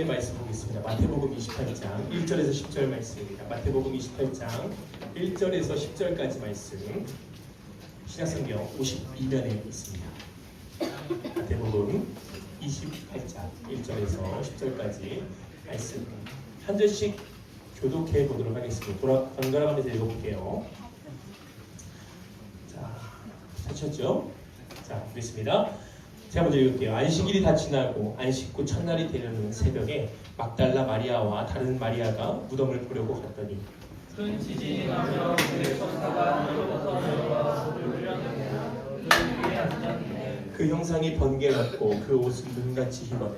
말씀 보겠습니다. 마태복음 28장 1절에서 10절 말씀입니다. 마태복음 28장 1절에서 10절까지 말씀 신약성경 52면에 있습니다. 마태복음 28장 1절에서 10절까지 말씀 한 절씩 교독해 보도록 하겠습니다. 번갈아가면서 읽어볼게요. 자, 찾으셨죠? 자, 보겠습니다. 제가 먼저 읽을게요. 안식일이 다 지나고 안식 후 첫날이 되려는 새벽에 막달라 마리아와 다른 마리아가 무덤을 보려고 갔더니 큰 지진이 나며 그의 천사가 하늘로부터 내려와 그를 흘려내며 그 위에 앉았는데 그 형상이 번개같고 그 옷은 눈같이 희번해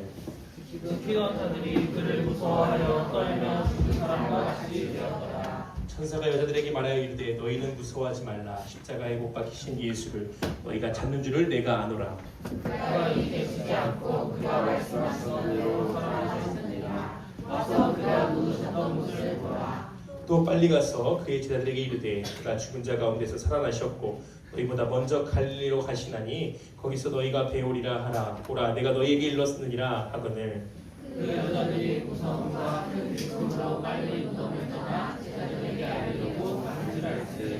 지키던 자들이 그를 무서워하여 떨며 죽은 사람과 같이 되었더라. 천사가 여자들에게 말하여 이르되 너희는 무서워하지 말라. 십자가에 못 박히신 예수를 너희가 찾는 줄을 내가 아노라. 그가 이 계시지 않고 그가 말씀하신 대로 살아나셨느니라. 와서 그가 묻으셨던 곳을 보라. 또 빨리 가서 그의 제자들에게 이르되 그가 죽은 자 가운데서 살아나셨고 너희보다 먼저 갈릴리로 가시나니 거기서 너희가 배우리라 하라. 보라 내가 너희에게 일렀느니라 하거늘. 그 여자들이 무서움과 큰 기쁨으로 빨리 무덤을 떠나 제자들에게 알리려고 간질할세.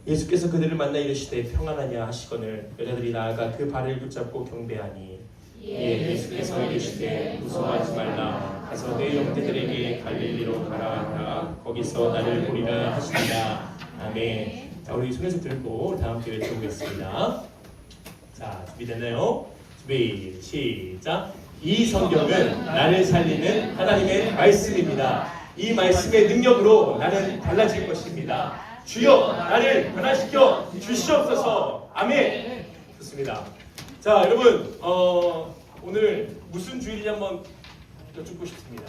예수께서 그들을 만나 이르시되 평안하냐 하시거늘 여자들이 나아가 그 발을 붙잡고 경배하니 예수께서 이르시되 무서워하지 말라. 가서 내 형제들에게 갈릴리로 가라 하라. 거기서 나를 보리라 하시니라. 아멘. 자, 우리 손에서 들고 다 함께 외쳐보겠습니다. 자, 준비됐나요? 준비 시작. 이 성경은 나를 살리는 하나님의 말씀입니다. 이 말씀의 능력으로 나는 달라질 것입니다. 주여 나를 변화시켜 주시옵소서. 아멘. 좋습니다. 자, 여러분 오늘 무슨 주일인지 한번 여쭙고 싶습니다.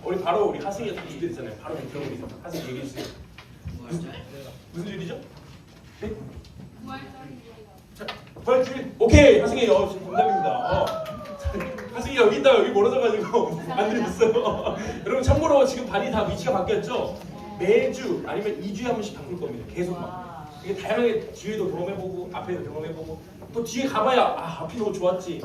우리 바로 우리 하승이가 준비됐잖아요. 바로 들어보겠습니다. 하승이 얘기해 주세요. 무슨 주일이죠? 네? 자, 부활주일. 오케이, 하승이 지금 정답입니다. 하승이 여기 있다가 여기 멀어져가지고 만들었어요. 여러분 참고로 지금 발이 다 위치가 바뀌었죠? 매주 아니면 2주에 한 번씩 바꿀 겁니다. 계속 막. 이게 다양하게 뒤에도 경험해보고 앞에도 경험해보고 또 뒤에 가봐야 앞이 너무 좋았지.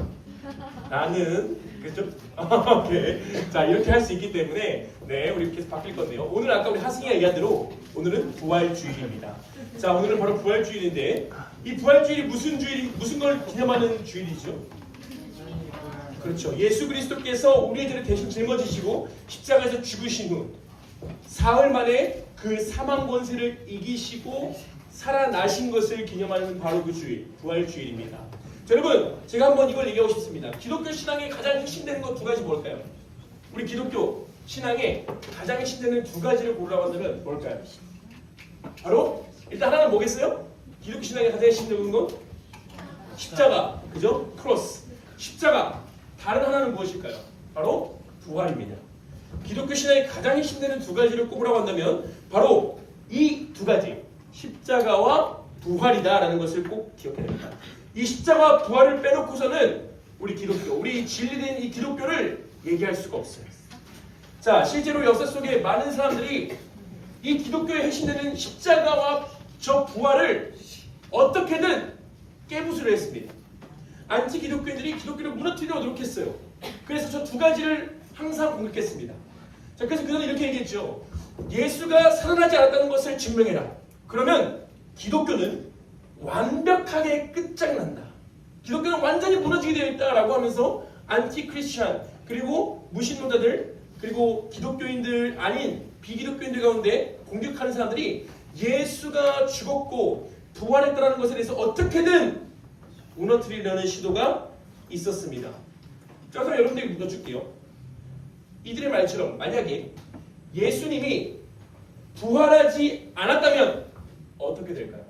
나는 그죠? 오케이. 자 이렇게 할 수 있기 때문에 네 우리 계속 바뀔 건데요. 오늘 아까 우리 하승이가 얘기한 대로 오늘은 부활주일입니다. 자 오늘은 바로 부활주일인데 이 부활주일이 무슨 걸 기념하는 주일이죠? 그렇죠. 예수 그리스도께서 우리의 죄를 대신 짊어지시고 십자가에서 죽으신 후 사흘 만에 그 사망 권세를 이기시고 살아나신 것을 기념하는 바로 그 주일, 부활주일입니다. 자, 여러분, 제가 한번 이걸 얘기하고 싶습니다. 기독교 신앙의 가장 핵심되는 것 두 가지 뭘까요? 우리 기독교 신앙의 가장 핵심되는 두 가지를 고르라고 한다면 뭘까요? 바로 일단 하나는 뭐겠어요? 기독교 신앙의 가장 핵심되는 건 십자가, 그죠? 크로스, 십자가. 다른 하나는 무엇일까요? 바로 부활입니다. 기독교 신앙의 가장 핵심되는 두 가지를 꼽으라고 한다면 바로 이 두 가지 십자가와 부활이다라는 것을 꼭 기억해야 됩니다. 이 십자가와 부활을 빼놓고서는 우리 기독교, 우리 진리된 이 기독교를 얘기할 수가 없어요. 자, 실제로 역사 속에 많은 사람들이 이 기독교의 핵심되는 십자가와 저 부활을 어떻게든 깨부수려 했습니다. 안티 기독교인들이 기독교를 무너뜨리려고 노력했어요. 그래서 저 두 가지를 항상 공격했습니다. 자, 그래서 그들은 이렇게 얘기했죠. 예수가 살아나지 않았다는 것을 증명해라. 그러면 기독교는 완벽하게 끝장난다. 기독교는 완전히 무너지게 되어 있다라고 하면서 안티 크리스찬 그리고 무신론자들 그리고 기독교인들 아닌 비기독교인들 가운데 공격하는 사람들이 예수가 죽었고 부활했다는 것에 대해서 어떻게든 무너뜨리려는 시도가 있었습니다. 자, 그럼 여러분들이 묻어줄게요. 이들의 말처럼 만약에 예수님이 부활하지 않았다면 어떻게 될까요?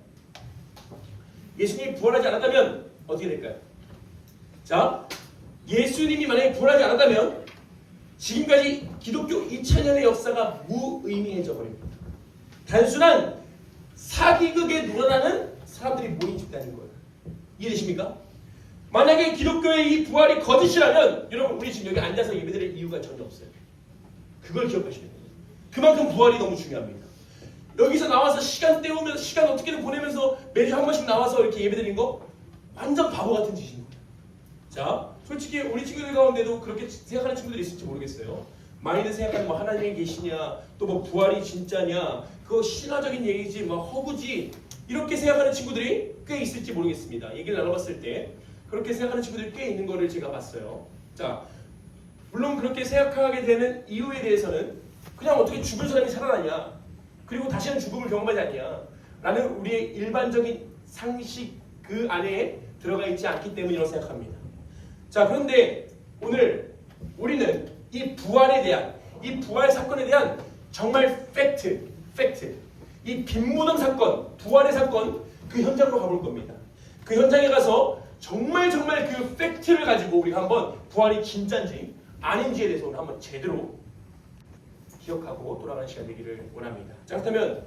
예수님이 부활하지 않았다면 어떻게 될까요? 자, 예수님이 만약에 부활하지 않았다면 지금까지 기독교 2000년의 역사가 무의미해져 버립니다. 단순한 사기극에 놀아나는 사람들이 모인 집단인 거예요. 이해되십니까? 만약에 기독교의 이 부활이 거짓이라면 여러분 우리 지금 여기 앉아서 예배드릴 이유가 전혀 없어요. 그걸 기억하셔야 돼요. 그만큼 부활이 너무 중요합니다. 여기서 나와서 시간 때우면서 시간 어떻게든 보내면서 매주 한 번씩 나와서 이렇게 예배드리는 거 완전 바보 같은 짓인 거예요. 자, 솔직히 우리 친구들 가운데도 그렇게 생각하는 친구들이 있을지 모르겠어요. 많이들 생각하는 뭐 하나님이 계시냐, 또 뭐 부활이 진짜냐, 그거 신화적인 얘기지, 뭐 허구지, 이렇게 생각하는 친구들이 꽤 있을지 모르겠습니다. 얘기를 나눠봤을 때 그렇게 생각하는 친구들이 꽤 있는 거를 제가 봤어요. 자, 물론 그렇게 생각하게 되는 이유에 대해서는 그냥 어떻게 죽은 사람이 살아나냐, 그리고 다시는 죽음을 경험하지 않냐 라는 우리의 일반적인 상식 그 안에 들어가 있지 않기 때문이라고 생각합니다. 자, 그런데 오늘 우리는 이 부활에 대한, 이 부활 사건에 대한 정말 팩트, 이 빈무덤 사건, 부활의 사건, 그 현장으로 가볼 겁니다. 그 현장에 가서 정말 그 팩트를 가지고 우리가 한번 부활이 진짜인지 아닌지에 대해서 오늘 한번 제대로 기억하고 돌아가는 시간 되기를 원합니다. 자, 그렇다면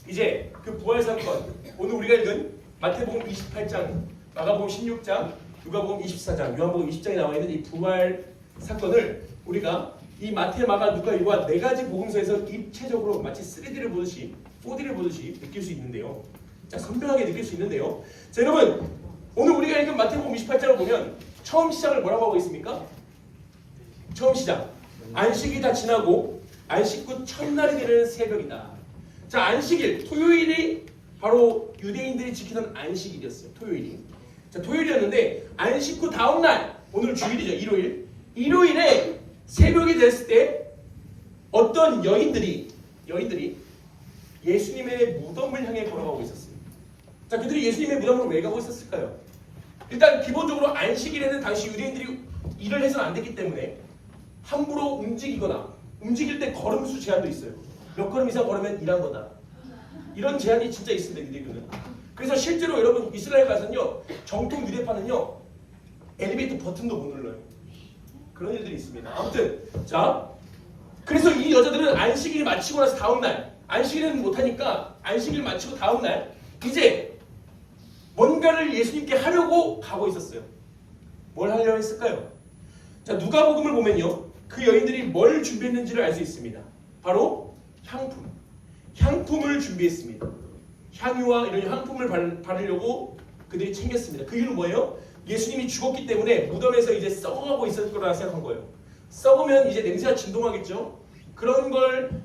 이제 그 부활 사건, 오늘 우리가 읽은 마태복음 28장, 마가복음 16장, 누가복음 24장, 요한복음 20장에 나와 있는 이 부활 사건을 우리가 이 마태, 마가, 누가, 요한 네 가지 복음서에서 입체적으로 마치 3D를 보듯이 4D를 보듯이 느낄 수 있는데요. 자, 선명하게 느낄 수 있는데요. 자, 여러분, 오늘 우리가 읽은 마태복음 28장을 보면 처음 시작을 뭐라고 하고 있습니까? 처음 시작. 안식이 다 지나고 안식 후 첫날이 되는 새벽이다. 자, 안식일, 토요일이 바로 유대인들이 지키던 안식일이었어요. 토요일이. 자, 토요일이었는데 안식 후 다음 날, 오늘 주일이죠. 일요일에 새벽이 됐을 때 어떤 여인들이 예수님의 무덤을 향해 걸어가고 있었어요. 자, 그들이 예수님의 무덤으로 왜 가고 있었을까요? 일단 기본적으로 안식일에는 당시 유대인들이 일을 해서는 안 됐기 때문에 함부로 움직이거나 움직일 때 걸음수 제한도 있어요. 몇 걸음 이상 걸으면 일한 거다. 이런 제한이 진짜 있습니다. 유대교는. 그래서 실제로 여러분 이스라엘 가서는요, 정통 유대파는요, 엘리베이터 버튼도 못 눌러요. 그런 일들이 있습니다. 아무튼 자, 그래서 이 여자들은 안식일 마치고 나서 다음 날, 안식일은 못하니까 안식일 마치고 다음 날 이제 뭔가를 예수님께 하려고 가고 있었어요. 뭘 하려고 했을까요? 자, 누가복음을 보면요, 그 여인들이 뭘 준비했는지를 알 수 있습니다. 바로 향품을 준비했습니다. 향유와 이런 향품을 바르려고 그들이 챙겼습니다. 그 이유는 뭐예요? 예수님이 죽었기 때문에 무덤에서 이제 썩어가고 있을 거라 생각한 거예요. 썩으면 이제 냄새가 진동하겠죠. 그런 걸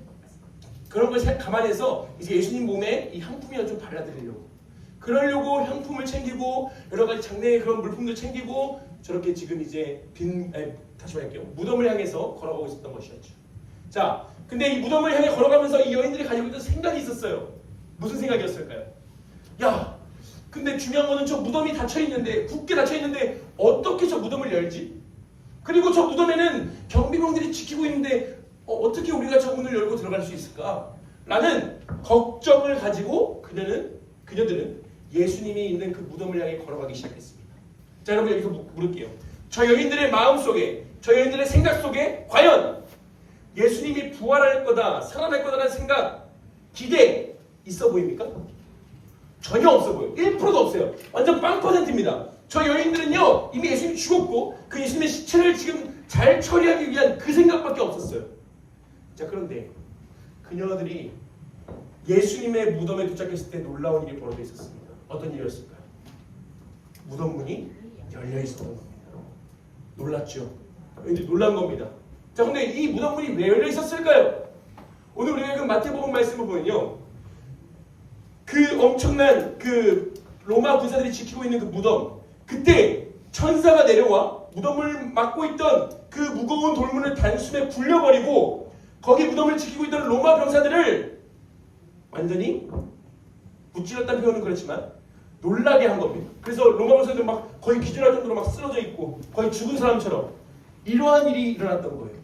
감안해서 이제 예수님 몸에 이 향품이나 좀 발라드리려고. 그러려고 향품을 챙기고 여러 가지 장례의 그런 물품들 챙기고 저렇게 지금 이제 다시 말할게요. 무덤을 향해서 걸어가고 있었던 것이었죠. 자, 근데 이 무덤을 향해 걸어가면서 이 여인들이 가지고 있던 생각이 있었어요. 무슨 생각이었을까요? 야, 근데 중요한 거는 저 무덤이 닫혀있는데, 굳게 닫혀있는데 어떻게 저 무덤을 열지? 그리고 저 무덤에는 경비병들이 지키고 있는데 어떻게 우리가 저 문을 열고 들어갈 수 있을까? 라는 걱정을 가지고 그녀들은 예수님이 있는 그 무덤을 향해 걸어가기 시작했습니다. 자, 여러분 여기서 물을게요. 저 여인들의 마음 속에, 저 여인들의 생각 속에 과연 예수님이 부활할 거다, 살아날 거다라는 생각, 기대 있어 보입니까? 전혀 없어 보여요. 1%도 없어요. 완전 0%입니다. 저 여인들은요, 이미 예수님이 죽었고 그 예수님의 시체를 지금 잘 처리하기 위한 그 생각밖에 없었어요. 자, 그런데 그녀들이 예수님의 무덤에 도착했을 때 놀라운 일이 벌어져 있었습니다. 어떤 일이었을까요? 무덤 문이 열려 있었던 겁니다. 놀랐죠? 왠지 놀란 겁니다. 자, 근데 이 무덤 문이 왜 열려 있었을까요? 오늘 우리가 읽은 마태복음 말씀을 보면요, 그 엄청난 그 로마 군사들이 지키고 있는 그 무덤, 그때 천사가 내려와 무덤을 막고 있던 그 무거운 돌문을 단숨에 굴려버리고 거기 무덤을 지키고 있던 로마 병사들을 완전히 무찔렀다는 표현은 그렇지만 놀라게 한 겁니다. 그래서 로마 병사들 막 거의 기절할 정도로 막 쓰러져 있고 거의 죽은 사람처럼 이러한 일이 일어났던 거예요.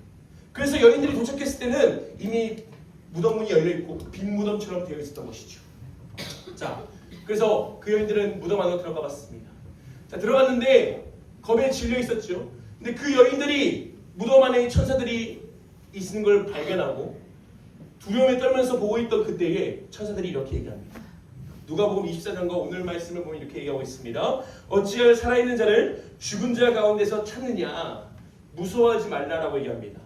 그래서 여인들이 도착했을 때는 이미 무덤 문이 열려 있고 빈 무덤처럼 되어 있었던 것이죠. 자, 그래서 그 여인들은 무덤 안으로 들어가 봤습니다. 자, 들어갔는데 겁에 질려 있었죠. 근데 그 여인들이 무덤 안에 천사들이 있는 걸 발견하고 두려움에 떨면서 보고 있던 그때에 천사들이 이렇게 얘기합니다. 누가복음 24장과 오늘 말씀을 보면 이렇게 얘기하고 있습니다. 어찌하여 살아있는 자를 죽은 자 가운데서 찾느냐, 무서워하지 말라라고 얘기합니다.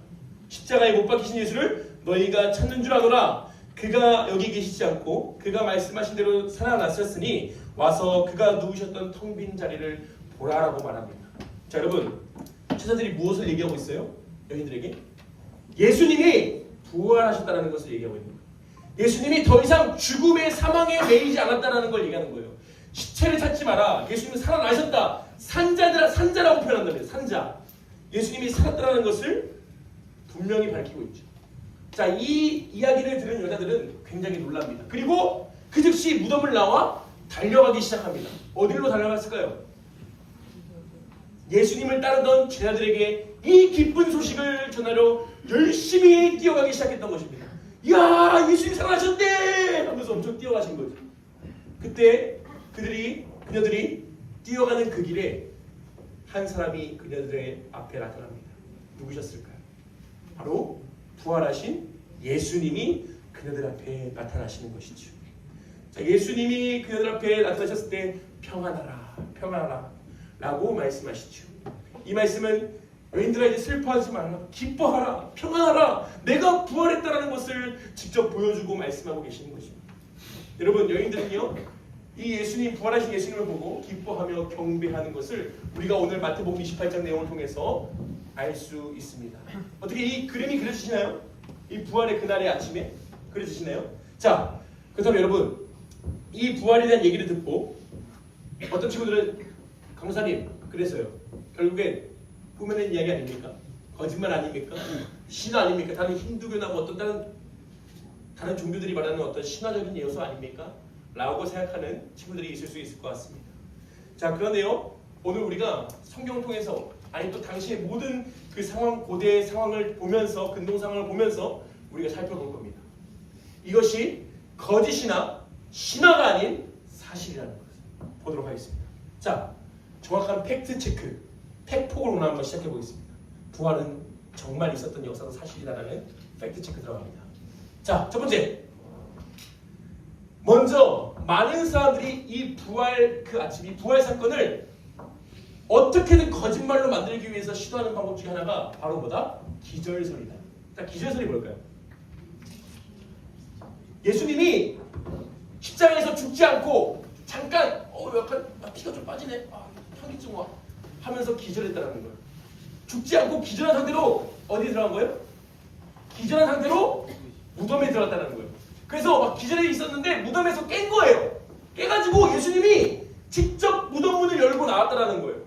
십자가에 못 박히신 예수를 너희가 찾는 줄 아노라. 그가 여기 계시지 않고 그가 말씀하신 대로 살아났었으니 와서 그가 누우셨던 텅 빈 자리를 보라라고 말합니다. 자, 여러분, 제자들이 무엇을 얘기하고 있어요? 여인들에게 예수님이 부활하셨다는 것을 얘기하고 있는 거예요. 예수님이 더 이상 죽음의 사망에 매이지 않았다는 걸 얘기하는 거예요. 시체를 찾지 마라. 예수님은 살아나셨다. 산자라고 표현한다면 산자. 예수님이 살았다는 것을 분명히 밝히고 있죠. 자, 이 이야기를 들은 여자들은 굉장히 놀랍니다. 그리고 그 즉시 무덤을 나와 달려가기 시작합니다. 어디로 달려갔을까요? 예수님을 따르던 제자들에게 이 기쁜 소식을 전하러 열심히 뛰어가기 시작했던 것입니다. 이야, 예수님이 살아나셨네! 하면서 엄청 뛰어가신 거죠. 그때 그녀들이 뛰어가는 그 길에 한 사람이 그녀들의 앞에 나타납니다. 누구셨을까요? 바로 부활하신 예수님이 그녀들 앞에 나타나시는 것이죠. 자, 예수님이 그녀들 앞에 나타나셨을 때 평안하라, 평안하라 라고 말씀하시죠. 이 말씀은 여인들아 이제 슬퍼하지 말라, 기뻐하라, 평안하라, 내가 부활했다라는 것을 직접 보여주고 말씀하고 계시는 것입니다. 여러분, 여인들은요 이 예수님, 부활하신 예수님을 보고 기뻐하며 경배하는 것을 우리가 오늘 마태복음 28장 내용을 통해서 알 수 있습니다. 어떻게 이 그림이 그려지시나요? 이 부활의 그날의 아침에 그려지시나요? 자, 그렇다면 여러분, 이 부활에 대한 얘기를 듣고 어떤 친구들은 강사님 그래서요, 결국엔 꾸며낸 이야기 아닙니까? 거짓말 아닙니까? 신화 아닙니까? 다른 힌두교나 뭐 어떤 다른 종교들이 말하는 어떤 신화적인 요소 아닙니까? 라고 생각하는 친구들이 있을 수 있을 것 같습니다. 자, 그런데요, 오늘 우리가 성경을 통해서 아니 또 당시의 모든 그 상황, 고대의 상황을 보면서, 근동 상황을 보면서 우리가 살펴볼 겁니다. 이것이 거짓이나 신화가 아닌 사실이라는 것을 보도록 하겠습니다. 자, 정확한 팩트 체크, 팩폭을 오늘 한번 시작해 보겠습니다. 부활은 정말 있었던 역사도 사실이다라는 팩트 체크 들어갑니다. 자, 첫 번째, 먼저 많은 사람들이 이 부활 그 아침, 이 부활 사건을 어떻게든 거짓말로 만들기 위해서 시도하는 방법 중에 하나가 바로 뭐다? 기절설이다. 자, 기절설이 뭘까요? 예수님이 십자가에서 죽지 않고 잠깐 약간 피가 좀 빠지네, 현기증 와 하면서 기절했다는 거예요. 죽지 않고 기절한 상태로 어디에 들어간 거예요? 기절한 상태로 무덤에 들어갔다는 거예요. 그래서 막 기절해 있었는데 무덤에서 깬 거예요. 깨가지고 예수님이 직접 무덤 문을 열고 나왔다는 거예요.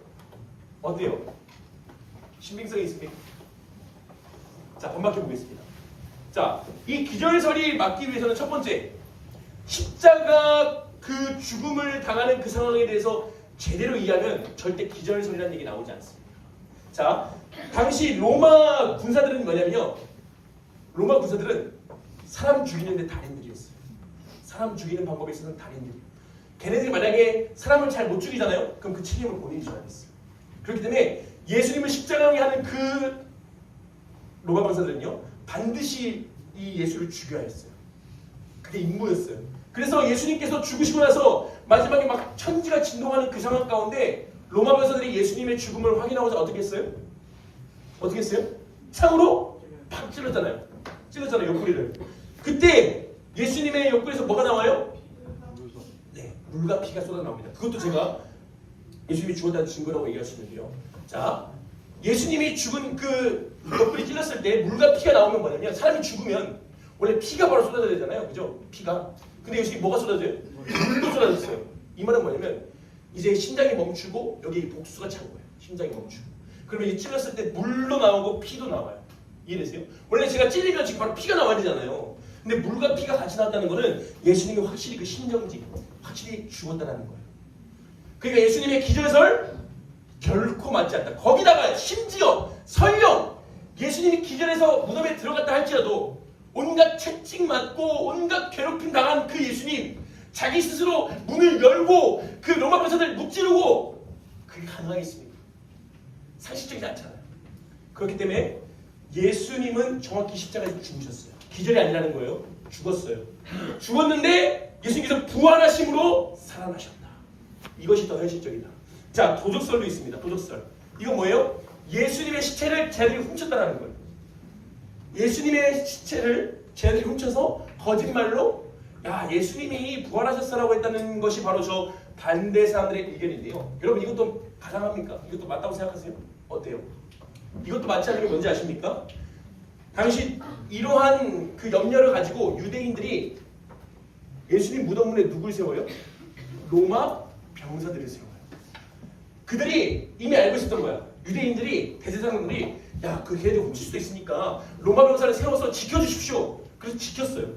어때요? 신빙성이 있습니까? 자, 번박해 보겠습니다. 자, 이 기절설이 맞기 위해서는 첫 번째, 십자가 그 죽음을 당하는 그 상황에 대해서 제대로 이해하면 절대 기절설이라는 얘기 나오지 않습니다. 자, 당시 로마 군사들은 뭐냐면요, 로마 군사들은 사람 죽이는데 달인들이었어요. 사람 죽이는 방법에 있어서는 달인들이에요. 걔네들이 만약에 사람을 잘 못 죽이잖아요? 그럼 그 책임을 본인이 져야 됐어요. 그렇기 때문에 예수님을 십자가에 하는 그 로마 군사들은요, 반드시 이 예수를 죽여야 했어요. 그게 임무였어요. 그래서 예수님께서 죽으시고 나서 마지막에 막 천지가 진동하는 그 상황 가운데 로마 군사들이 예수님의 죽음을 확인하고자 어떻게 했어요? 어떻게 했어요? 창으로 팍 찔렀잖아요. 옆구리를. 그때 예수님의 옆구리에서 뭐가 나와요? 네, 물과 피가 쏟아 나옵니다. 그것도 제가 예수님이 죽었다는 증거라고 얘기할 수 있는데요. 자, 예수님이 죽은 그 옆구리 찔렀을 때 물과 피가 나오면 뭐냐면, 사람이 죽으면 원래 피가 바로 쏟아져야 되잖아요, 그죠? 피가. 근데 예수님이 뭐가 쏟아져요? 물도 쏟아졌어요. 이 말은 뭐냐면 이제 심장이 멈추고 여기 복수가 찬 거예요. 심장이 멈추고. 그러면 이 찔렀을 때 물도 나오고 피도 나와요. 이해되세요? 원래 제가 찔리면 지금 바로 피가 나와야 되잖아요. 근데 물과 피가 같이 나왔다는 거는 예수님이 확실히 그 심정지, 확실히 죽었다는 거예요. 그러니까 예수님의 기절설 결코 맞지 않다. 거기다가 심지어 설령 예수님이 기절해서 무덤에 들어갔다 할지라도 온갖 채찍 맞고 온갖 괴롭힘 당한 그 예수님, 자기 스스로 문을 열고 그 로마 군사들 무찌르고, 그게 가능하겠습니까? 상식적이지 않잖아요. 그렇기 때문에 예수님은 정확히 십자가에서 죽으셨어요. 기절이 아니라는 거예요. 죽었어요. 죽었는데 예수님께서 부활하심으로 살아나셨다. 이것이 더 현실적이다. 자, 도적설도 있습니다. 도적설. 이건 뭐예요? 예수님의 시체를 쟤들이 훔쳤다는 거예요. 예수님의 시체를 쟤들이 훔쳐서 거짓말로 야, 예수님이 부활하셨어라고 했다는 것이 바로 저 반대 사람들의 의견인데요. 여러분 이것도 가상합니까? 이것도 맞다고 생각하세요? 어때요? 이것도 맞지 않는 게 뭔지 아십니까? 당시 이러한 그 염려를 가지고 유대인들이 예수님 무덤문에 누굴 세워요? 로마 병사들을 세워요. 그들이 이미 알고 있었던 거야. 유대인들이 대제사장들이 야, 그 걔네들 훔칠 수도 있으니까 로마 병사를 세워서 지켜주십시오. 그래서 지켰어요.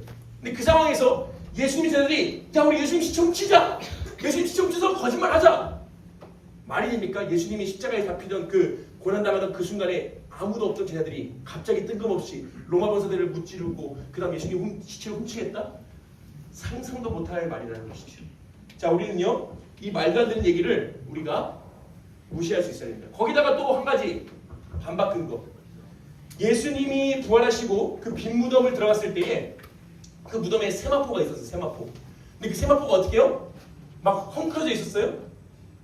근데 그 상황에서 예수님 제자들이 야, 우리 예수님 시체 훔치자. 예수님 시체 훔쳐서 거짓말하자. 말이 됩니까? 예수님이 십자가에 잡히던 그 고난당하던 그 순간에 아무도 없던 제자들이 갑자기 뜬금없이 로마 병사들을 무찌르고 그 다음 예수님 시체를 훔치겠다? 상상도 못할 말이라는 것이죠. 자, 우리는요 이 말도 안 되는 얘기를 우리가 무시할 수 있어야 됩니다. 거기다가 또 한 가지 반박 근거. 예수님이 부활하시고 그 빈 무덤을 들어갔을 때에 그 무덤에 세마포가 있었어요. 세마포. 근데 그 세마포가 어떻게 해요? 막 헝클어져 있었어요?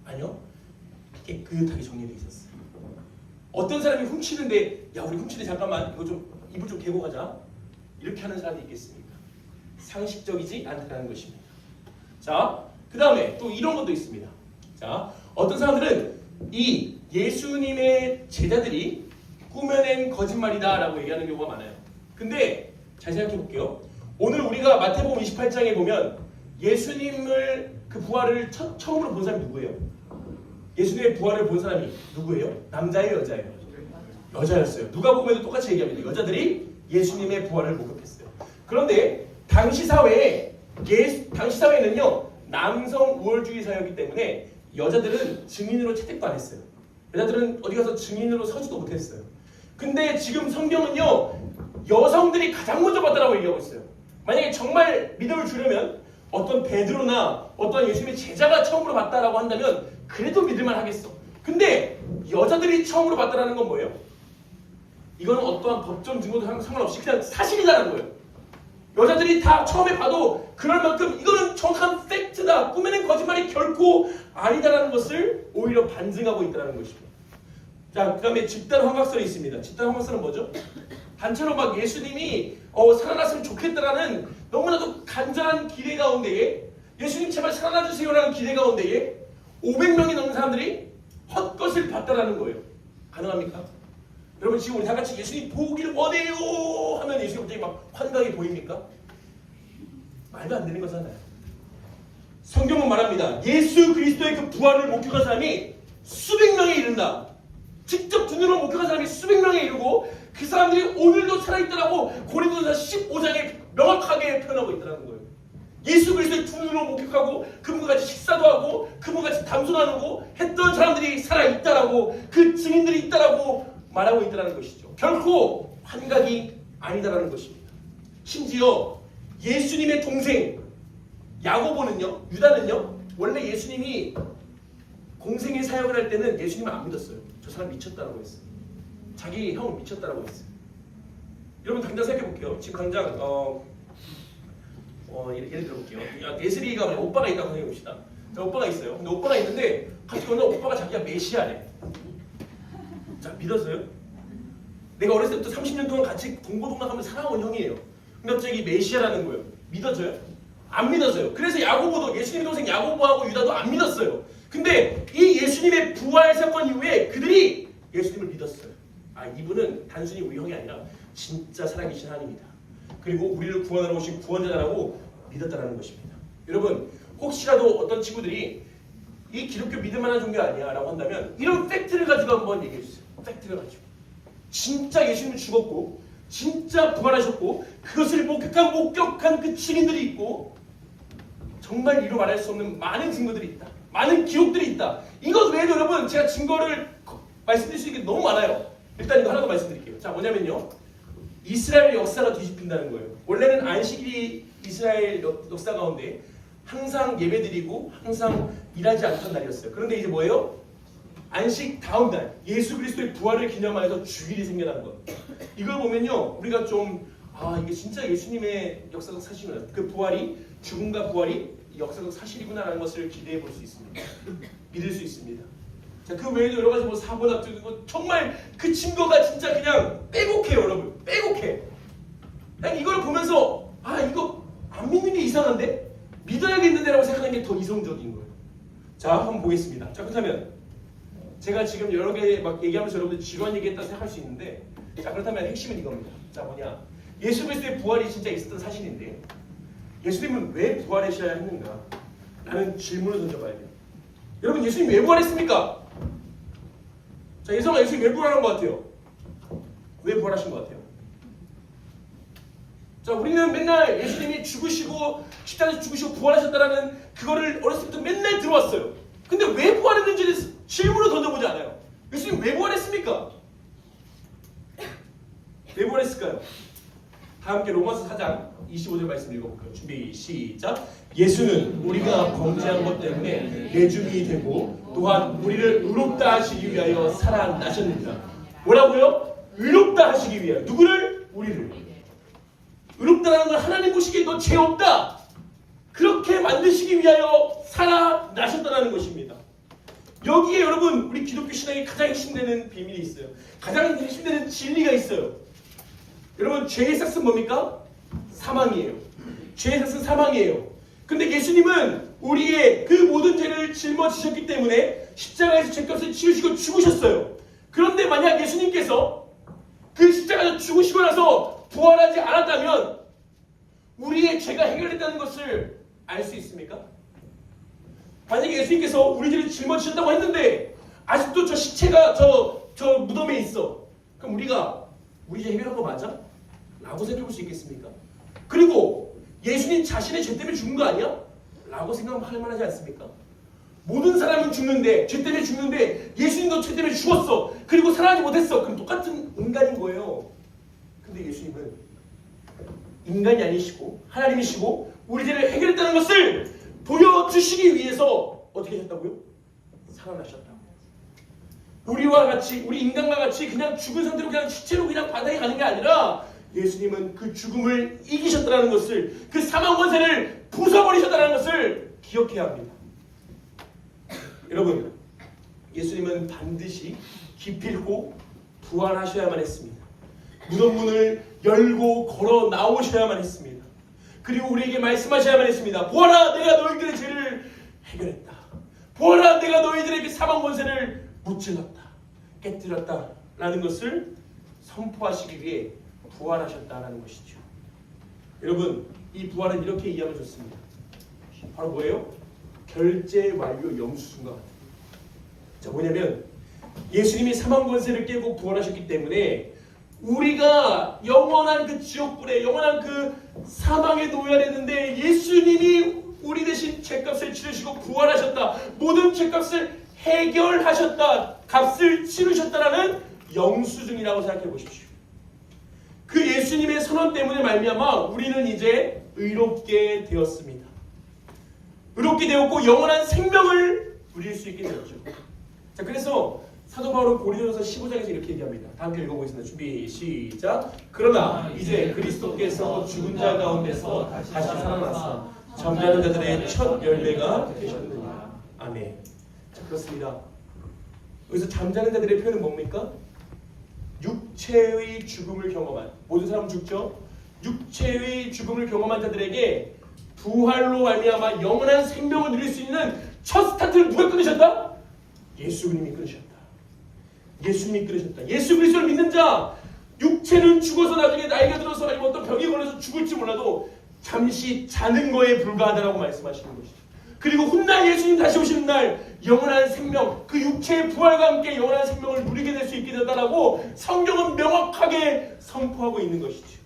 아니요. 깨끗하게 정리되어 있었어요. 어떤 사람이 훔치는데 야, 우리 훔치는데 잠깐만 이거 좀 이불 좀 개고 가자. 이렇게 하는 사람이 있겠습니까? 상식적이지 않다는 것입니다. 자, 그 다음에 또 이런 것도 있습니다. 자, 어떤 사람들은 이 예수님의 제자들이 꾸며낸 거짓말이다라고 얘기하는 경우가 많아요. 근데 잘 생각해 볼게요. 오늘 우리가 마태복음 28장에 보면 예수님을 그 부활을 처음으로 본 사람이 누구예요? 예수님의 부활을 본 사람이 누구예요? 남자예요, 여자예요? 여자였어요. 누가복음에도 똑같이 얘기합니다. 여자들이 예수님의 부활을 목격했어요. 그런데 당시 사회에는요 남성 우월주의 사회이기 때문에 여자들은 증인으로 채택도 안 했어요. 여자들은 어디 가서 증인으로 서지도 못했어요. 근데 지금 성경은요 여성들이 가장 먼저 봤다라고 얘기하고 있어요. 만약에 정말 믿음을 주려면 어떤 베드로나 어떤 예수님의 제자가 처음으로 봤다라고 한다면 그래도 믿을만 하겠어. 근데 여자들이 처음으로 봤다라는 건 뭐예요? 이거는 어떠한 법정 증거도 상관없이 그냥 사실이라는 거예요. 여자들이 다 처음에 봐도 그럴 만큼 이거는 정확한 팩트다. 꾸며낸 거짓말이 결코 아니다라는 것을 오히려 반증하고 있다는 것입니다. 자, 그 다음에 집단 환각설이 있습니다. 집단 환각설은 뭐죠? 단체로 막 예수님이 살아났으면 좋겠다라는 너무나도 간절한 기대 가운데에 예수님 제발 살아나주세요라는 기대 가운데에 500명이 넘는 사람들이 헛것을 봤다라는 거예요. 가능합니까? 여러분 지금 우리 다 같이 예수님 보기를 원해요 하면 예수님 갑자기 막 환각이 보입니까? 말도 안 되는 거잖아요. 성경은 말합니다. 예수 그리스도의 그 부활을 목격한 사람이 수백 명에 이른다. 직접 두 눈으로 목격한 사람이 수백 명에 이르고 그 사람들이 오늘도 살아있더라고 고린도전서 15장에 명확하게 표현하고 있다는 거예요. 예수 그리스도의 두 눈으로 목격하고 그분과 같이 식사도 하고 그분과 같이 담소도 나누고 했던 사람들이 살아있다라고 그 증인들이 있다라고 말하고 있다는 것이죠. 결코 환각이 아니다라는 것입니다. 심지어 예수님의 동생 야고보는요, 유다는요, 원래 예수님이 공생의 사역을 할 때는 예수님을 안 믿었어요. 저 사람 미쳤다라고 했어요. 자기 형 미쳤다라고 했어요. 여러분 당장 생각해 볼게요. 지금 당장 예를 들어볼게요. 예슬이가 오빠가 있다고 생각해 봅시다. 자, 오빠가 있어요. 근데 오빠가 있는데 갑자기 어느 오빠가 자기가 메시아래. 자, 믿었어요? 내가 어렸을 때부터 30년 동안 같이 동고동락하면서 살아온 형이에요. 근데 갑자기 메시아라는 거예요. 믿어져요? 안 믿어져요. 그래서 야고보도 예수님의 동생 야고보하고 유다도 안 믿었어요. 근데 이 예수님의 부활 사건 이후에 그들이 예수님을 믿었어요. 아, 이분은 단순히 우리 형이 아니라 진짜 살아계신 하나님이다. 그리고 우리를 구원하러 오신 구원자라고 믿었다는 것입니다. 여러분 혹시라도 어떤 친구들이 이 기독교 믿을 만한 종교 아니야 라고 한다면 이런 팩트를 가지고 한번 얘기해 주세요. 팩트를 가지고 진짜 예수님이 죽었고 진짜 부활하셨고 그것을 목격한 그 증인들이 있고 정말 이루 말할 수 없는 많은 증거들이 있다. 많은 기록들이 있다. 이것 외에도 여러분 제가 증거를 말씀드릴 수 있는 게 너무 많아요. 일단 이거 하나 더 말씀드릴게요. 자, 뭐냐면요, 이스라엘 역사가 뒤집힌다는 거예요. 원래는 안식일이 이스라엘 역사 가운데 항상 예배드리고 항상 일하지 않던 날이었어요. 그런데 이제 뭐예요? 안식 다음 날 예수 그리스도의 부활을 기념하여서 주일이 생겨난 것. 이걸 보면요 우리가 좀 이게 진짜 예수님의 역사적 사실이구나. 그 부활이 죽음과 부활이 역사적 사실이구나라는 것을 기대해 볼 수 있습니다. 믿을 수 있습니다. 자, 그 외에도 여러 가지 뭐 사고나 뜨고 정말 그 증거가 진짜 그냥 빼곡해요, 여러분. 빼곡해. 그냥 이걸 보면서 이거 안 믿는 게 이상한데? 믿어야겠는데라고 생각하는 게 더 이성적인 거예요. 자, 한번 보겠습니다. 자, 그렇다면 제가 지금 여러 개 막 얘기하면서 여러분들 지루한 얘기했다 생각할 수 있는데, 자, 그렇다면 핵심은 이겁니다. 자, 뭐냐? 예수 그리스도의 부활이 진짜 있었던 사실인데 예수님은 왜 부활하셔야 했는가? 라는 질문을 던져봐야 돼요. 여러분, 예수님 왜 부활했습니까? 자, 예성아, 예수님 왜 부활한 것 같아요? 왜 부활하신 것 같아요? 자, 우리는 맨날 예수님이 죽으시고 십자가에서 죽으시고 부활하셨다라는 그거를 어렸을 때부터 맨날 들어왔어요. 근데 왜 부활했는지를 질문을 던져보지 않아요. 예수님 왜 부활했습니까? 왜 부활했을까요? 다 함께 로마서 4장 25절 말씀 읽어볼까요? 준비 시작. 예수는 우리가 범죄한 것 때문에 내줌이 되고 또한 우리를 의롭다 하시기 위하여 살아나셨느니라. 뭐라고요? 의롭다 하시기 위하여. 누구를? 우리를. 의롭다라는 건 하나님 보시기에 너 죄 없다, 그렇게 만드시기 위하여 살아나셨다는 것입니다. 여기에 여러분, 우리 기독교 신앙에 가장 핵심되는 비밀이 있어요. 가장 핵심되는 진리가 있어요. 여러분, 죄의 삭은 뭡니까? 사망이에요. 죄의 삭은 사망이에요. 근데 예수님은 우리의 그 모든 죄를 짊어지셨기 때문에 십자가에서 죄값을 치르시고 죽으셨어요. 그런데 만약 예수님께서 그 십자가에서 죽으시고 나서 부활하지 않았다면 우리의 죄가 해결됐다는 것을 알 수 있습니까? 만약에 예수님께서 우리 죄를 짊어지셨다고 했는데 아직도 저 시체가 저 무덤에 있어. 그럼 우리가 우리 죄 해결한 거 맞아? 라고 생각해 볼 수 있겠습니까? 그리고 예수님 자신의 죄 때문에 죽은 거 아니야? 라고 생각할 만하지 않습니까? 모든 사람은 죽는데, 죄 때문에 죽는데 예수님도 죄 때문에 죽었어. 그리고 살아나지 못했어. 그럼 똑같은 인간인 거예요. 근데 예수님은 인간이 아니시고 하나님이시고 우리 죄를 해결했다는 것을 보여주시기 위해서 어떻게 하셨다고요? 살아나셨다. 우리와 같이, 우리 인간과 같이 그냥 죽은 상태로 그냥 시체로 그냥 바닥에 가는 게 아니라 예수님은 그 죽음을 이기셨다는 것을, 그 사망 권세를 부숴버리셨다는 것을 기억해야 합니다. 여러분, 예수님은 반드시 기필코 부활하셔야만 했습니다. 무덤 문을 열고 걸어 나오셔야만 했습니다. 그리고 우리에게 말씀하셔야만 했습니다. 보아라, 내가 너희들의 죄를 해결했다. 보아라, 내가 너희들에게 사망 권세를 무찔렀다, 깨뜨렸다 라는 것을 선포하시기 위해 부활하셨다라는 것이죠. 여러분, 이 부활은 이렇게 이해하면 좋습니다. 바로 뭐예요? 결제 완료 영수증과 같아요. 자, 뭐냐면 예수님이 사망 권세를 깨고 부활하셨기 때문에 우리가 영원한 그 지옥불에, 영원한 그 사망에 놓여야 되는데 예수님이 우리 대신 죄값을 치르시고 부활하셨다. 모든 죄값을 해결하셨다. 값을 치르셨다라는 영수증이라고 생각해 보십시오. 그 예수님의 선언 때문에 말미암아 우리는 이제 의롭게 되었습니다. 의롭게 되었고 영원한 생명을 누릴 수 있게 되었죠. 자, 그래서 사도 바울은 고린도전서 15장에서 이렇게 얘기합니다. 다 함께 읽어보겠습니다. 준비 시작. 그러나 이제 그리스도께서 죽은 자 가운데서 다시 살아나사 잠자는 자들의 첫 열매가 되셨느니라. 아멘. 자, 그렇습니다. 여기서 잠자는 자들의 표현은 뭡니까? 육체의 죽음을 경험한, 모든 사람은 죽죠? 육체의 죽음을 경험한 자들에게 부활로 말미암아 영원한 생명을 누릴 수 있는 첫 스타트를 누가 끊으셨다? 예수님이 끊으셨다. 예수님이 끊으셨다. 예수 그리스도를 믿는 자, 육체는 죽어서 나중에 나이가 들어서 아니면 어떤 병에 걸려서 죽을지 몰라도 잠시 자는 거에 불과하다라고 말씀하시는 것이죠. 그리고 훗날 예수님 다시 오시는 날 영원한 생명, 그 육체의 부활과 함께 영원한 생명을 누리게 될 수 있게 된다라고 성경은 명확하게 선포하고 있는 것이죠.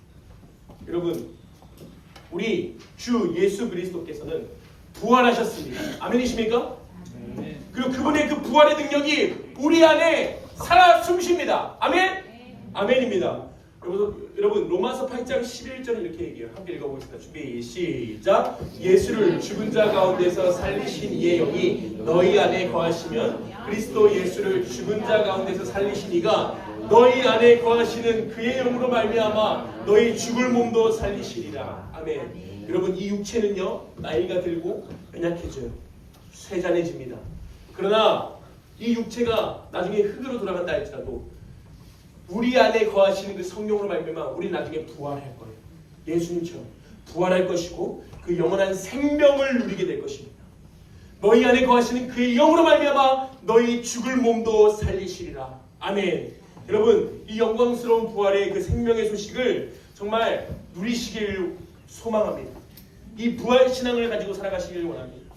여러분, 우리 주 예수 그리스도께서는 부활하셨습니다. 아멘이십니까? 그리고 그분의 그 부활의 능력이 우리 안에 살아 숨쉽니다. 아멘? 아멘입니다. 여러분, 로마서 8장 11절은 이렇게 얘기해요. 함께 읽어보겠습니다. 준비 시작. 예수를 죽은 자 가운데서 살리신 이의 영이 너희 안에 거하시면 그리스도 예수를 죽은 자 가운데서 살리신 이가 너희 안에 거하시는 그의 영으로 말미암아 너희 죽을 몸도 살리시리라. 아멘. 여러분, 이 육체는요, 나이가 들고 연약해져요. 쇠잔해집니다. 그러나 이 육체가 나중에 흙으로 돌아간다 할지라도 우리 안에 거하시는 그 성령으로 말미암아 우리 나중에 부활할 거예요. 예수님처럼 부활할 것이고 그 영원한 생명을 누리게 될 것입니다. 너희 안에 거하시는 그의 영으로 말미암아 너희 죽을 몸도 살리시리라. 아멘. 여러분, 이 영광스러운 부활의 그 생명의 소식을 정말 누리시길 소망합니다. 이 부활 신앙을 가지고 살아가시길 원합니다.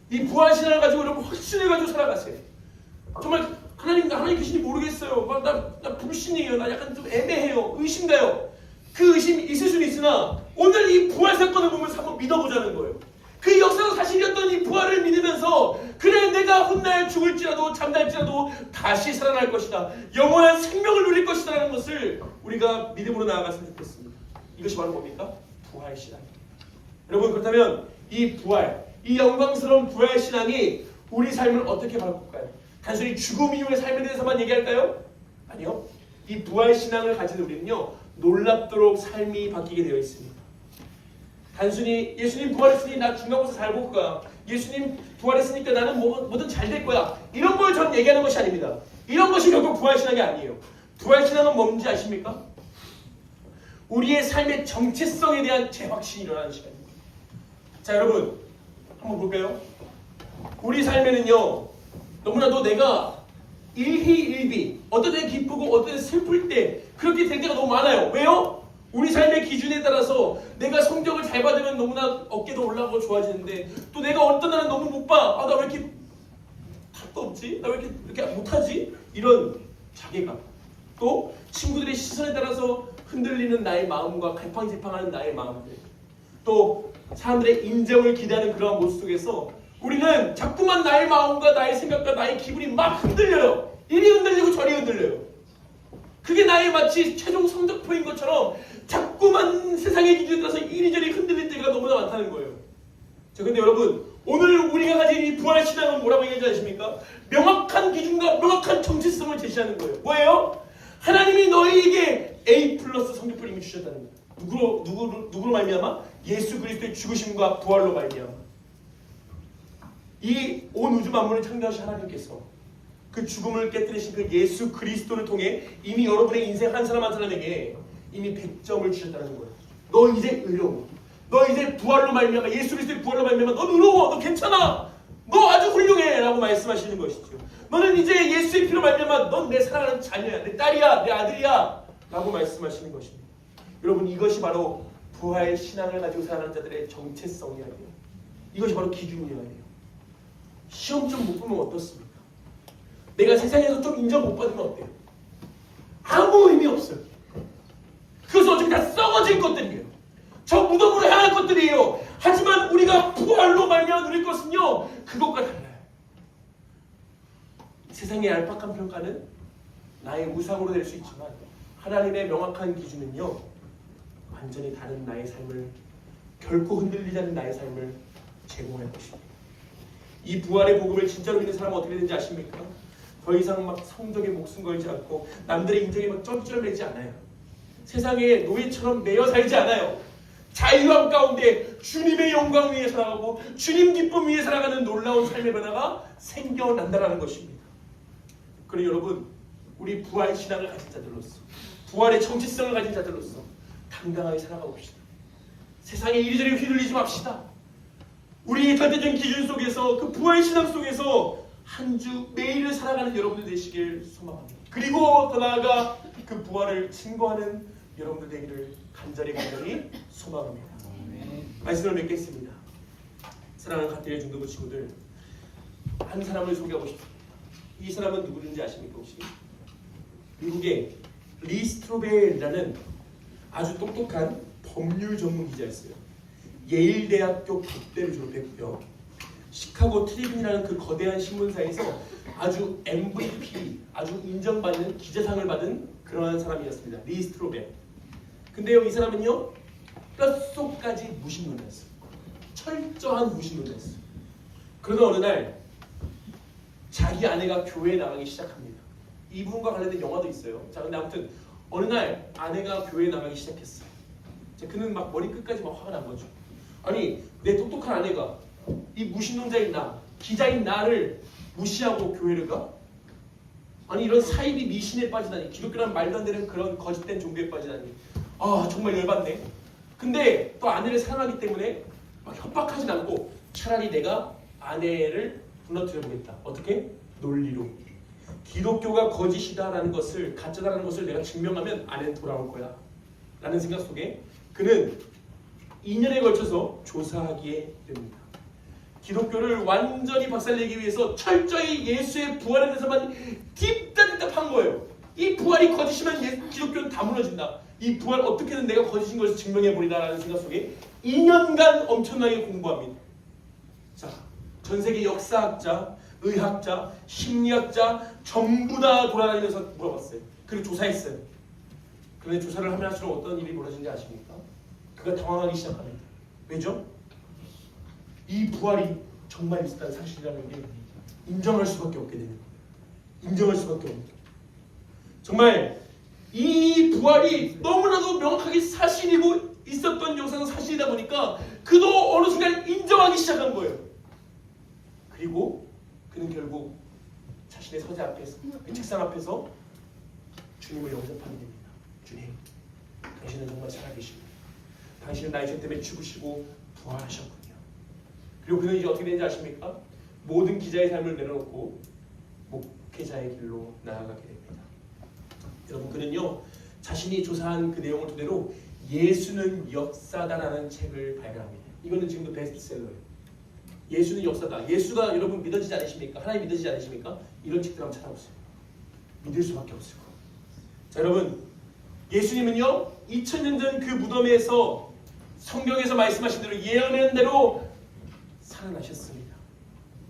이 부활 신앙을 가지고 여러분 확신을 가지고 살아가세요. 정말 하나님 계신지 모르겠어요. 나 불신이에요. 나 약간 좀 애매해요. 의심가요. 그 의심이 있을 수는 있으나 오늘 이 부활 사건을 보면서 한번 믿어보자는 거예요. 그 역사가 사실이었던 이 부활을 믿으면서 그래 내가 훗날 죽을지라도 잠잘지라도 다시 살아날 것이다. 영원한 생명을 누릴 것이다 라는 것을 우리가 믿음으로 나아갔으면 좋겠습니다. 이것이 바로 뭡니까? 부활 신앙입니다. 여러분, 그렇다면 이 부활, 이 영광스러운 부활 신앙이 우리 삶을 어떻게 바꿀까요? 단순히 죽음 이후의 삶에 대해서만 얘기할까요? 아니요. 이 부활 신앙을 가진 우리는요, 놀랍도록 삶이 바뀌게 되어 있습니다. 단순히 예수님 부활했으니 나 중간고사 잘 볼 거야. 예수님 부활했으니까 나는 뭐든 잘 될 거야. 이런 걸 전 얘기하는 것이 아닙니다. 이런 것이 결국 부활 신앙이 아니에요. 부활 신앙은 뭔지 아십니까? 우리의 삶의 정체성에 대한 재확신이 일어나는 시간입니다. 자, 여러분 한번 볼까요? 우리 삶에는요, 너무나도 내가 일희일비, 어떤 때 기쁘고 어떤 때 슬플 때 그렇게 될 때가 너무 많아요. 왜요? 우리 삶의 기준에 따라서 내가 성적을 잘 받으면 너무나 어깨도 올라가고 좋아지는데, 또 내가 어떤 날은 너무 못 봐. 나 왜 이렇게 답도 없지? 나 왜 이렇게 못하지? 이런 자괴감. 또 친구들의 시선에 따라서 흔들리는 나의 마음과 갈팡질팡하는 나의 마음들. 또 사람들의 인정을 기대하는 그러한 모습 속에서 우리는 자꾸만 나의 마음과 나의 생각과 나의 기분이 막 흔들려요. 이리 흔들리고 저리 흔들려요. 그게 나의 마치 최종 성적표인 것처럼 자꾸만 세상의 기준에 따라서 이리저리 흔들릴 때가 너무나 많다는 거예요. 자, 근데 여러분, 오늘 우리가 가진 이 부활 신앙은 뭐라고 얘기하지 않습니까? 명확한 기준과 명확한 정체성을 제시하는 거예요. 뭐예요? 하나님이 너희에게 A+ 성적표를 이미 주셨다는 거예요. 누구로 말미암아? 예수 그리스도의 죽으심과 부활로 말미암아. 이 온 우주 만물을 창조하신 하나님께서 그 죽음을 깨뜨리신 그 예수 그리스도를 통해 이미 여러분의 인생 한 사람 한 사람에게 이미 100점을 주셨다는 거예요. 너 이제 의로워. 너 이제 부활로 말미암아, 예수 그리스도의 부활로 말미암아 너 의로워. 너 괜찮아. 너 아주 훌륭해 라고 말씀하시는 것이죠. 너는 이제 예수의 피로 말미암아 넌 내 사랑하는 자녀야. 내 딸이야. 내 아들이야 라고 말씀하시는 것입니다. 여러분, 이것이 바로 부활 신앙을 가지고 살아가는 자들의 정체성이어야 돼요. 이것이 바로 기준이어야 돼요. 시험 좀 못 보면 어떻습니까? 내가 세상에서 좀 인정 못 받으면 어때요? 아무 의미 없어요. 그것은 어차피 다 썩어질 것들이에요. 저 무덤으로 향할 것들이에요. 하지만 우리가 부활로 말미암아 누릴 것은요, 그것과 달라요. 세상의 얄팍한 평가는 나의 우상으로 될 수 있지만 하나님의 명확한 기준은요, 완전히 다른 나의 삶을, 결코 흔들리지 않는 나의 삶을 제공할 것입니다. 이 부활의 복음을 진짜로 믿는 사람은 어떻게 되는지 아십니까? 더 이상 막 성적에 목숨 걸지 않고 남들의 인정에 막 쩔쩔매지 않아요. 세상에 노예처럼 매여 살지 않아요. 자유함 가운데 주님의 영광 위에 살아가고 주님 기쁨 위에 살아가는 놀라운 삶의 변화가 생겨난다는 것입니다. 그리고 여러분, 우리 부활 신앙을 가진 자들로서, 부활의 정체성을 가진 자들로서 당당하게 살아가 봅시다. 세상에 이리저리 휘둘리지 맙시다. 우리의 절대적인 기준 속에서, 그 부활 신앙 속에서 한 주 매일을 살아가는 여러분들 되시길 소망합니다. 그리고 더 나아가 그 부활을 증거하는 여러분들 되기를 간절히 소망합니다. 말씀을 맺겠습니다. 사랑하는 가톨릭 중등부 친구들, 한 사람을 소개하고 싶습니다. 이 사람은 누구인지 아십니까 혹시? 미국의 리 스트로벨이라는 아주 똑똑한 법률 전문 기자였어요. 예일 대학교 법대를 졸업했고요. 시카고 트리뷴이라는 그 거대한 신문사에서 아주 MVP, 아주 인정받는 기자상을 받은 그러한 사람이었습니다. 리 스트로벨. 근데요, 이 사람은요, 뼛속까지 무신론자였어요. 철저한 무신론자였어요. 그러던 어느 날 자기 아내가 교회에 나가기 시작합니다. 이 부분과 관련된 영화도 있어요. 자, 근데 아무튼 어느 날 아내가 교회에 나가기 시작했어요. 자, 그는 막 머리 끝까지 막 화가 난 거죠. 아니, 내 똑똑한 아내가 이 무신론자인 나, 기자인 나를 무시하고 교회를 가? 아니, 이런 사이비 미신에 빠지다니, 기독교란 말도 안 되는 그런 거짓된 종교에 빠지다니. 아, 정말 열받네. 근데 또 아내를 사랑하기 때문에 막 협박하진 않고 차라리 내가 아내를 불러들여 보겠다. 어떻게? 논리로. 기독교가 거짓이다라는 것을, 가짜다라는 것을 내가 증명하면 아내는 돌아올 거야 라는 생각 속에 그는 2년에 걸쳐서 조사하기에 됩니다. 기독교를 완전히 박살내기 위해서 철저히 예수의 부활에 대해서만 딥답한 거예요. 이 부활이 거짓이면 기독교는 다 무너진다. 이 부활 어떻게든 내가 거짓인 것을 증명해버리다라는 생각 속에 2년간 엄청나게 공부합니다. 자, 전 세계 역사학자, 의학자, 심리학자 전부 다 돌아다니면서 물어봤어요. 그리고 조사했어요. 그런데 조사를 하면 할수록 어떤 일이 벌어지는지 아십니까? 그가 당황하기 시작합니다. 왜죠? 이 부활이 정말 있었다는 사실이라는 게 인정할 수밖에 없게 되는 거예요. 인정할 수밖에 없는 거예요. 정말 이 부활이 너무나도 명확하게 사실이고 있었던 역사는 사실이다 보니까 그도 어느 순간 인정하기 시작한 거예요. 그리고 그는 결국 자신의 서재 앞에서, 그 책상 앞에서 주님을 영접하게 됩니다. 주님, 당신은 정말 살아계시고 당신은 나의 죄 때문에 죽으시고 부활하셨군요. 그리고 그는 이제 어떻게 되는지 아십니까? 모든 기자의 삶을 내려놓고 목회자의 길로 나아가게 됩니다. 여러분, 그는요 자신이 조사한 그 내용을 토대로 예수는 역사다라는 책을 발간합니다. 이거는 지금도 베스트셀러예요. 예수는 역사다. 예수가 여러분 믿어지지 않으십니까? 하나님 믿어지지 않으십니까? 이런 책들 한번 찾아보세요. 믿을 수밖에 없을 거예요. 자, 여러분, 예수님은요 2000년 전 그 무덤에서 성경에서 말씀하신 대로 예언한 대로 살아나셨습니다.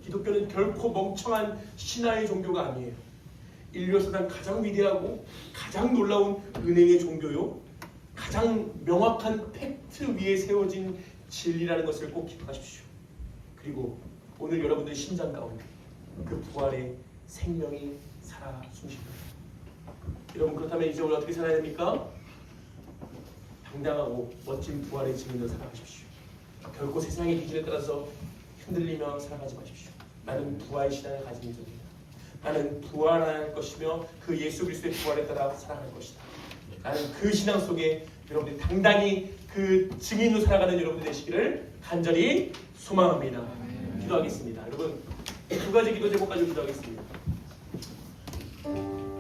기독교는 결코 멍청한 신화의 종교가 아니에요. 인류 역사상 가장 위대하고 가장 놀라운 은행의 종교요, 가장 명확한 팩트 위에 세워진 진리라는 것을 꼭 기억하십시오. 그리고 오늘 여러분들의 심장 가운데 그 부활의 생명이 살아 숨쉽니다. 여러분, 그렇다면 이제 우리 어떻게 살아야 됩니까? 당당하고 멋진 부활의 증인으로 살아가십시오. 결코 세상의 기준에 따라서 흔들리며 살아가지 마십시오. 나는 부활의 신앙을 가진 자입니다. 나는 부활할 것이며 그 예수 그리스도의 부활에 따라 살아갈 것이다. 나는 그 신앙 속에 여러분들이 당당히 그 증인으로 살아가는 여러분들 되시기를 간절히 소망합니다. 기도하겠습니다. 여러분, 두 가지 기도 제목 가지고 기도하겠습니다.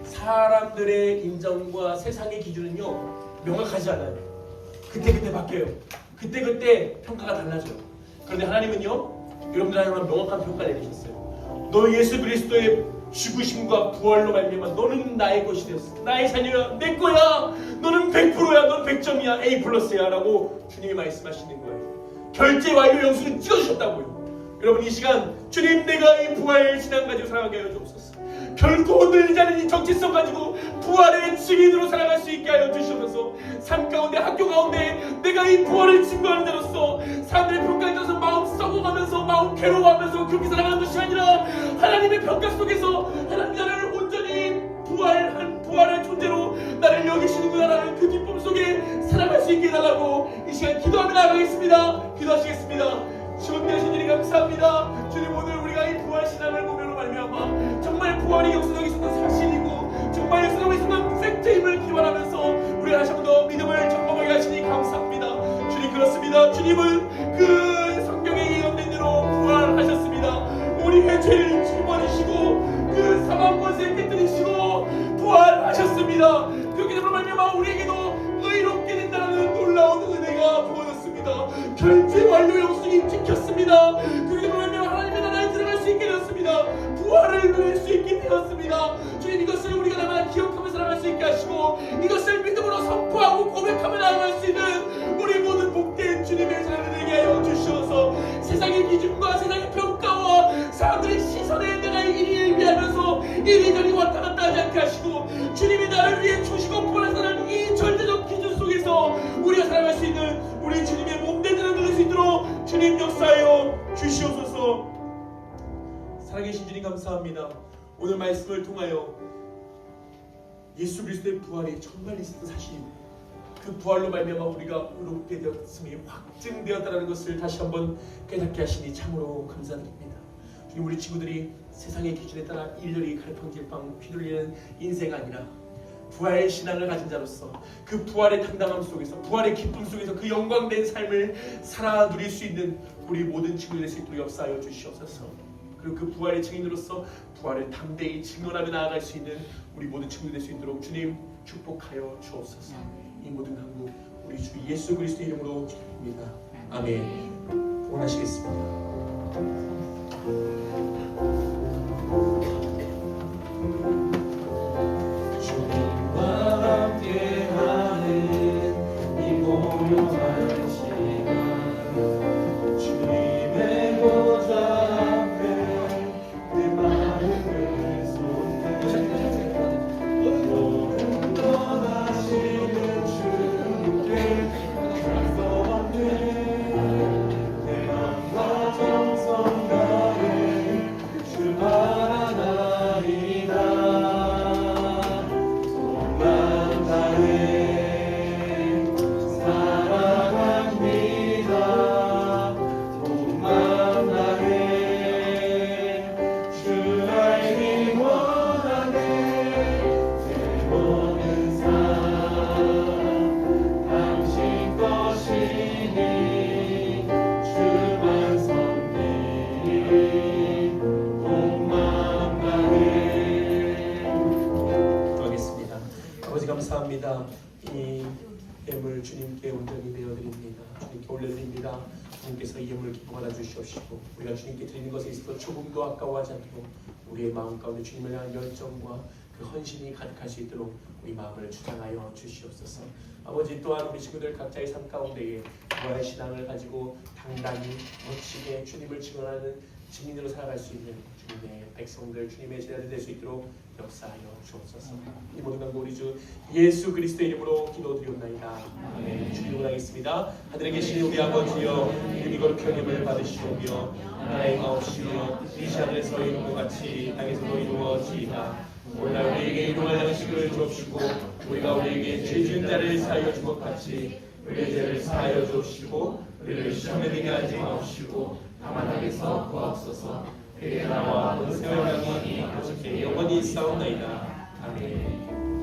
사람들의 인정과 세상의 기준은요 명확하지 않아요. 그때그때 바뀌어요. 그때그때 평가가 달라져요. 그런데 하나님은요 여러분들한테 명확한 평가를 내리셨어요. 너 예수 그리스도의 죽으심과 부활로 말미암아 너는 나의 것이 되었어. 나의 자녀야. 내 거야. 너는 100%야. 넌 100점이야. A+야 라고 주님이 말씀하시는 거예요. 결제 완료 영수는 찍어주셨다고요. 여러분, 이 시간 주님, 내가 이 부활 신앙 가지고 살아가게 하여 주옵소서. 결코 늘리지 않은 이 정체성 가지고 부활의 증인으로 살아갈 수 있게 하여 주시옵소서. 삶 가운데, 학교 가운데 내가 이 부활을 증거하는 자로서 사람들의 평가에 따라서 마음 썩어가면서 마음 괴로워하면서 그렇게 살아가는 것이 아니라 하나님의 평가 속에서 하나님 나를 온전히 부활의 존재로 나를 여기시는구나라는 그 기쁨 속에 살아갈 수 있게 해달라고 이 시간 기도하며 나가겠습니다. 기도하시겠습니다. 지원되신 일이 감사합니다. 주님, 오늘 우리가 이 부활 신앙을 보면로 말미암아 정말 부활이 역사적인 있었던 사실이고 정말 역사적인 있었던 팩트임을 기원하면서 우리가 다시 한 번 더 믿음을 점검하게 하시니 감사합니다. 주님, 그렇습니다. 주님은 그 성경에 예언된 대로 부활하셨습니다. 우리의 죄를 짊어지시고 그 사망 권세를 깨뜨리시고 부활하셨습니다. 그렇게 되면 말미암아 우리에게도 의롭게 된다는 놀라운 은혜가 부어졌습니다. 결제 완료 영수님 지켰습니다. 그렇게 되면 말미암아 하나님의 나라에 들어갈 수 있게 되었습니다. 부활을 누릴 수 있게 되었습니다. 주님, 이것을 우리가 날마다 기억하면서 나아갈 수 있게 하시고 이것을 믿음으로 선포하고 고백하며 나아갈 수 있는 우리 모든 복된 주님의 자녀들 되게 하여 주시어서 세상의 기준과 세상의 평가와 사람들의 시선에 내가 일희일비하면서 이리저리 왔다 갔다 하지 않게 하시고 주님이 나를 위해 주시고 보내사는 이 절대적 기준 속에서 우리가 살아갈 수 있는 우리 주님의 몸된 자녀들 될 수 있도록 주님 역사하여 주시옵소서. 살아계신 주님 감사합니다. 오늘 말씀을 통하여 예수 그리스도의 부활이 정말 있었던 사실이고 그 부활로 말미암아 우리가 의롭게 되었음이 확증되었다는 것을 다시 한번 깨닫게 하시니 참으로 감사드립니다. 주님, 우리 친구들이 세상의 기준에 따라 일일이 갈팡질팡 피 흘리는 인생 아니라 부활의 신앙을 가진 자로서 그 부활의 당당함 속에서 부활의 기쁨 속에서 그 영광된 삶을 살아 누릴 수 있는 우리 모든 친구들 될 수 있도록 역사하여 주시옵소서. 그리고 그 부활의 증인으로서 부활을 담대히 증언하며 나아갈 수 있는 우리 모든 친구들 될 수 있도록 주님 축복하여 주옵소서. 이 모든 간구 우리 주 예수 그리스도의 이름으로 기도합니다. 아멘. 원하시겠습니다. 감사합니다. 이 예물 주님께 온전히 내어드립니다. 주님께 올려드립니다. 주님께서 이 예물을 기뻐 받아주시옵시고 우리가 주님께 드리는 것에 있어서 조금도 아까워하지 않도록 우리의 마음 가운데 주님을 향한 열정과 그 헌신이 가득할 수 있도록 우리 마음을 주장하여 주시옵소서. 아버지 또한 우리 친구들 각자의 삶 가운데에 부활의 신앙을 가지고 당당히 멋지게 주님을 증언하는 증인으로 살아갈 수 있는 주님의 백성들, 주님의 제자들 될 수 있도록 역사하여 주옵소서. 이 모든 간구 우리 주 예수 그리스도의 이름으로 기도드리옵나이다. 아멘. 주님을 하겠습니다. 하늘에 계신 우리 아버지여, 이름이 거룩하심을 받으시오며 나라의 마옵시며 이 하늘에서 이룬 것 같이 땅에서도 이루어지이다. 오늘날 우리에게 일용할 양식을 주옵시고 우리가 우리에게 죄 지은 자를 사하여 준 것 같이 우리의 죄를 사하여 주옵시고 우리를 시험에 들게 하지 마옵시고 다만 악에서 구하옵소서. 그의 나라와 권세와 영광이 아버지께 영원히 있사옵나이다. 아멘.